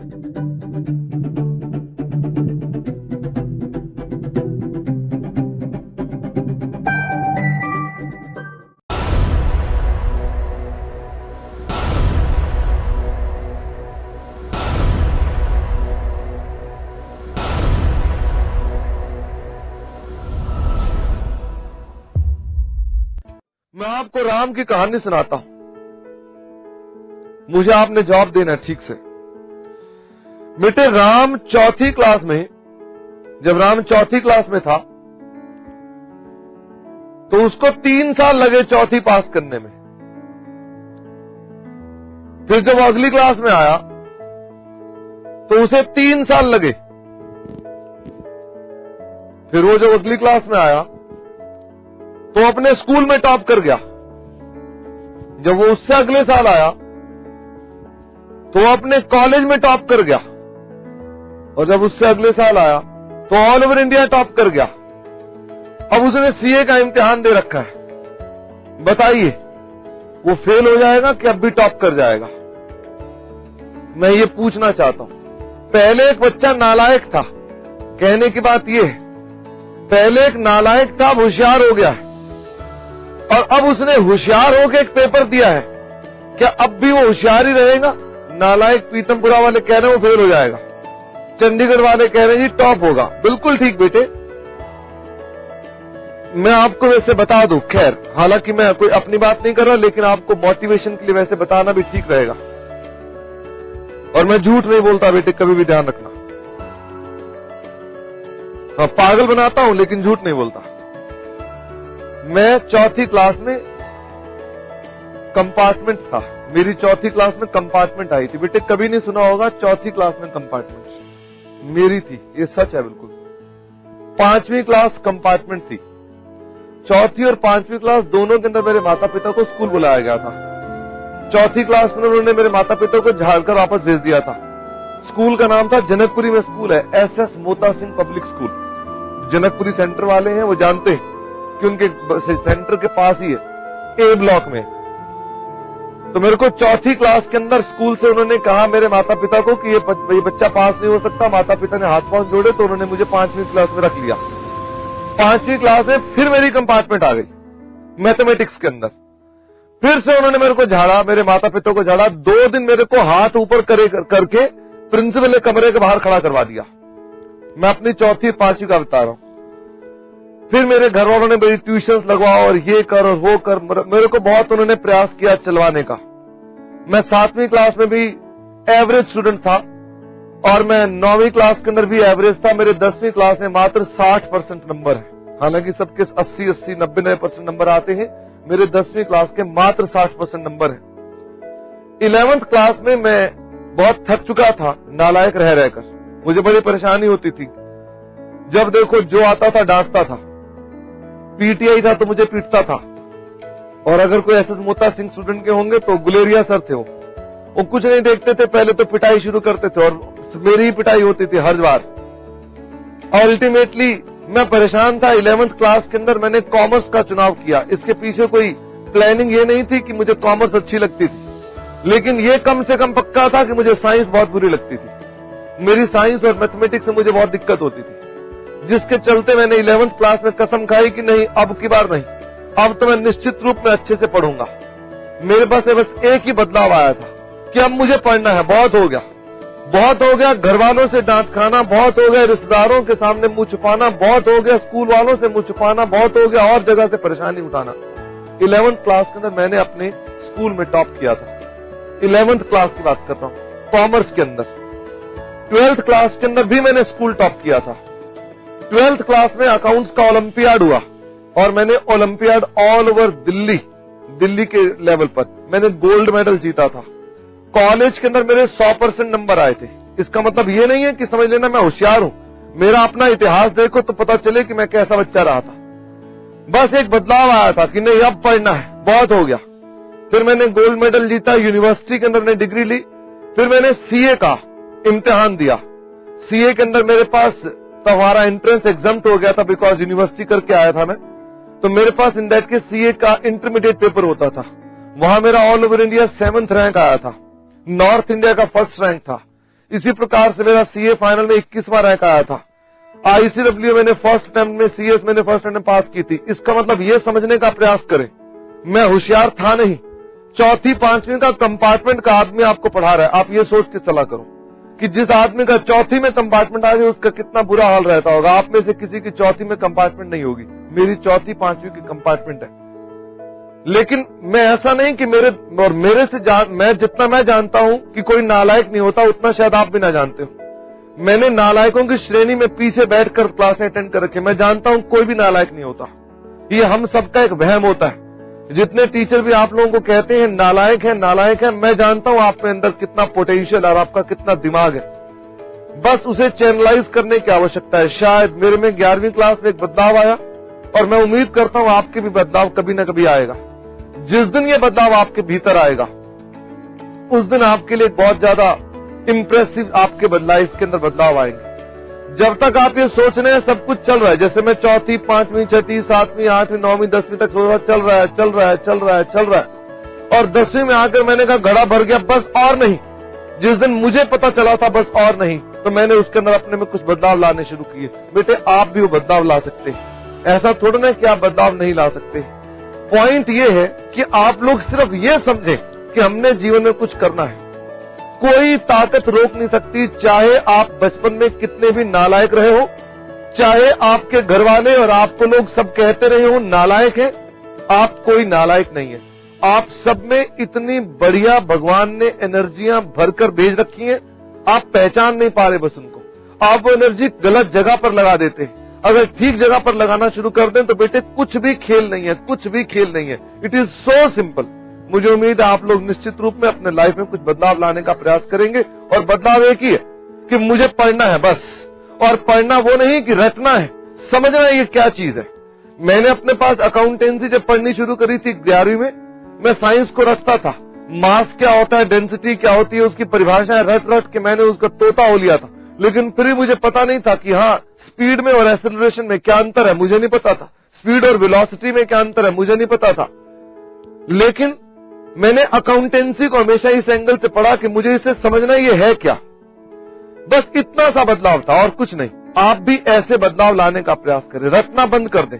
मैं आपको राम की कहानी सुनाता हूं, मुझे आपने जवाब देना है ठीक से। बेटे, राम चौथी क्लास में, जब राम चौथी क्लास में था तो उसको 3 साल लगे चौथी पास करने में। फिर जब अगली क्लास में आया तो उसे 3 साल लगे। फिर वो जब अगली क्लास में आया तो अपने स्कूल में टॉप कर गया। जब वो उससे अगले साल आया तो अपने कॉलेज में टॉप कर गया, और जब उससे अगले साल आया तो ऑल ओवर इंडिया टॉप कर गया। अब उसने सीए का इम्तिहान दे रखा है। बताइए, वो फेल हो जाएगा कि अब भी टॉप कर जाएगा? मैं ये पूछना चाहता हूं। पहले एक बच्चा नालायक था, कहने की बात यह है, पहले एक नालायक था, अब होशियार हो गया है, और अब उसने होशियार होकर एक पेपर दिया है। क्या अब भी वो होशियार ही रहेगा? नालायक पीतमपुरा वाले कह रहे हैं वो फेल हो जाएगा, चंडीगढ़ वाले कह रहे हैं जी टॉप होगा। बिल्कुल ठीक बेटे, मैं आपको वैसे बता दूं, खैर हालांकि मैं कोई अपनी बात नहीं कर रहा, लेकिन आपको मोटिवेशन के लिए वैसे बताना भी ठीक रहेगा। और मैं झूठ नहीं बोलता बेटे, कभी भी ध्यान रखना। हाँ, पागल बनाता हूं लेकिन झूठ नहीं बोलता। मैं चौथी क्लास में कंपार्टमेंट था, मेरी चौथी क्लास में कंपार्टमेंट आई थी। बेटे कभी नहीं सुना होगा चौथी क्लास में कंपार्टमेंट मेरी थी, ये सच है बिल्कुल। 5वीं क्लास कंपार्टमेंट थी। चौथी और 5वीं क्लास दोनों के अंदर मेरे माता पिता को स्कूल बुलाया गया था। चौथी क्लास में उन्होंने मेरे माता पिता को झाड़कर वापस भेज दिया था। स्कूल का नाम था, जनकपुरी में स्कूल है, SS Mota Singh public school. Janakpuri centre वाले हैं वो जानते हैं कि उनके सेंटर के पास ही है, A ब्लॉक में। तो मेरे को चौथी क्लास के अंदर स्कूल से उन्होंने कहा मेरे माता पिता को कि ये बच्चा पास नहीं हो सकता। माता पिता ने हाथ पांव जोड़े तो उन्होंने मुझे 5वीं क्लास में रख लिया। 5वीं क्लास में फिर मेरी कंपार्टमेंट आ गई मैथमेटिक्स के अंदर। फिर से उन्होंने मेरे को झाड़ा, मेरे माता पिता को झाड़ा। 2 दिन मेरे को हाथ ऊपर करके प्रिंसिपल ने कमरे के बाहर खड़ा करवा दिया। मैं अपनी चौथी 5वीं का बता रहा हूं। फिर मेरे घर वालों ने मेरी ट्यूशंस लगवाओ और ये कर और वो कर, मेरे को बहुत उन्होंने प्रयास किया चलवाने का। मैं 7वीं क्लास में भी एवरेज स्टूडेंट था, और मैं 9वीं क्लास के अंदर भी एवरेज था। मेरे 10वीं क्लास में मात्र 60% नंबर है, हालांकि सबके 80, 90% नंबर आते हैं। मेरे 10वीं क्लास के मात्र 60% नंबर है। 11th क्लास में मैं बहुत थक चुका था नालायक रह रहकर, मुझे बड़ी परेशानी होती थी। जब देखो जो आता था डांटता था, पीटीआई था तो मुझे पीटता था, और अगर कोई SS मोता सिंह स्टूडेंट के होंगे तो गुलेरिया सर थे वो कुछ नहीं देखते थे, पहले तो पिटाई शुरू करते थे, और मेरी ही पिटाई होती थी हर बार। और अल्टीमेटली मैं परेशान था। 11th क्लास के अंदर मैंने कॉमर्स का चुनाव किया। इसके पीछे कोई प्लानिंग ये नहीं थी कि मुझे कॉमर्स अच्छी लगती थी, लेकिन ये कम से कम पक्का था कि मुझे साइंस बहुत बुरी लगती थी। मेरी साइंस और मैथमेटिक्स से मुझे बहुत दिक्कत होती थी, जिसके चलते मैंने 11th क्लास में कसम खाई कि नहीं, अब की बार नहीं, अब तो मैं निश्चित रूप में अच्छे से पढ़ूंगा। मेरे पास बस एक ही बदलाव आया था कि अब मुझे पढ़ना है। बहुत हो गया, बहुत हो गया, घर वालों से डांट खाना बहुत हो गया, रिश्तेदारों के सामने मुंह छुपाना बहुत हो गया, स्कूल वालों से मुंह छुपाना बहुत हो गया, और जगह से परेशानी उठाना। 11th क्लास के अंदर मैंने अपने स्कूल में टॉप किया था। 11th क्लास की बात कर रहा हूं, कॉमर्स के अंदर। 12th क्लास के अंदर भी मैंने स्कूल टॉप किया था। 12th क्लास में अकाउंट्स का ओलंपियाड हुआ, और मैंने ओलंपियाड ऑल ओवर दिल्ली के लेवल पर मैंने गोल्ड मेडल जीता था। कॉलेज के अंदर मेरे 100% नंबर आए थे। इसका मतलब ये नहीं है कि समझ लेना मैं होशियार हूं। मेरा अपना इतिहास देखो तो पता चले कि मैं कैसा बच्चा रहा था। बस एक बदलाव आया था कि नहीं, अब पढ़ना है, बहुत हो गया। फिर मैंने गोल्ड मेडल जीता, यूनिवर्सिटी के अंदर मैंने डिग्री ली। फिर मैंने सीए का इम्तिहान दिया। सीए के अंदर मेरे पास हमारा एंट्रेंस एग्जाम हो गया था, बिकॉज यूनिवर्सिटी करके आया था मैं, तो मेरे पास इन दैट के सीए का इंटरमीडिएट पेपर होता था। वहां मेरा all over India 7th rank आया था, नॉर्थ इंडिया का 1st रैंक था। इसी प्रकार से मेरा सीए फाइनल में 21वां रैंक आया था। आईसीडब्ल्यू मैंने फर्स्ट अटेम्प्ट में, सीएस मैंने फर्स्ट अटेम्प्ट में पास की थी। इसका मतलब ये समझने का प्रयास करें, मैं होशियार था नहीं, चौथी पांचवी का कंपार्टमेंट का आदमी आपको पढ़ा रहा है। आप ये सोच के चला करो कि जिस आदमी का चौथी में कंपार्टमेंट आ गया उसका कितना बुरा हाल रहता होगा। आप में से किसी की चौथी में कंपार्टमेंट नहीं होगी, मेरी चौथी पांचवी की कंपार्टमेंट है। लेकिन मैं ऐसा नहीं कि मेरे से मैं जितना मैं जानता हूं कि कोई नालायक नहीं होता, उतना शायद आप भी ना जानते हो। मैंने नालायकों की श्रेणी में पीछे बैठकर क्लासें अटेंड कर रखी। मैं जानता हूं कोई भी नालायक नहीं होता, ये हम सबका एक वहम होता है। जितने टीचर भी आप लोगों को कहते हैं नालायक है, मैं जानता हूं आप में अंदर कितना पोटेंशियल और आपका कितना दिमाग है। बस उसे चैनलाइज करने की आवश्यकता है। शायद मेरे में 11वीं क्लास में एक बदलाव आया और मैं उम्मीद करता हूं आपके भी बदलाव कभी न कभी आएगा। जिस दिन ये बदलाव आपके भीतर आएगा उस दिन आपके लिए बहुत ज्यादा इंप्रेसिव आपके लाइफ के अंदर बदलाव आएंगे। जब तक आप ये सोच रहे हैं सब कुछ चल रहा है, जैसे मैं चौथी, पांचवी, छठी, सातवीं, आठवीं, नौवीं, 10वीं तक चल रहा है और 10वीं में आकर मैंने कहा घड़ा भर गया, बस और नहीं। जिस दिन मुझे पता चला था बस और नहीं, तो मैंने उसके अंदर अपने में कुछ बदलाव लाने शुरू किए। बेटे आप भी वो बदलाव ला सकते हैं, ऐसा थोड़ा ना कि आप बदलाव नहीं ला सकते। पॉइंट ये है कि आप लोग सिर्फ ये समझें कि हमने जीवन में कुछ करना है। कोई ताकत रोक नहीं सकती, चाहे आप बचपन में कितने भी नालायक रहे हो, चाहे आपके घर वाले और आपको लोग सब कहते रहे हो नालायक है, आप कोई नालायक नहीं है। आप सब में इतनी बढ़िया भगवान ने एनर्जियां भरकर भेज रखी हैं, आप पहचान नहीं पा रहे बस उनको। आप वो एनर्जी गलत जगह पर लगा देते हैं। अगर ठीक जगह पर लगाना शुरू कर दें तो बेटे कुछ भी खेल नहीं है, कुछ भी खेल नहीं है। It is so simple. मुझे उम्मीद है आप लोग निश्चित रूप में अपने लाइफ में कुछ बदलाव लाने का प्रयास करेंगे और बदलाव एक ही है कि मुझे पढ़ना है बस। और पढ़ना वो नहीं कि रटना है, समझना है ये क्या चीज है। मैंने अपने पास अकाउंटेंसी जब पढ़नी शुरू करी थी 11वीं में, मैं साइंस को रटता था। मास क्या होता है, डेंसिटी क्या होती है, उसकी परिभाषाएं रट के मैंने उसका तोता हो लिया था। लेकिन फिर मुझे पता नहीं था कि हाँ स्पीड में और एक्सेलरेशन में क्या अंतर है, मुझे नहीं पता था। स्पीड और वेलोसिटी में क्या अंतर है, मुझे नहीं पता था। लेकिन मैंने अकाउंटेंसी को हमेशा इस एंगल से पढ़ा कि मुझे इसे समझना ये है क्या। बस इतना सा बदलाव था और कुछ नहीं। आप भी ऐसे बदलाव लाने का प्रयास करें, रटना बंद कर दें।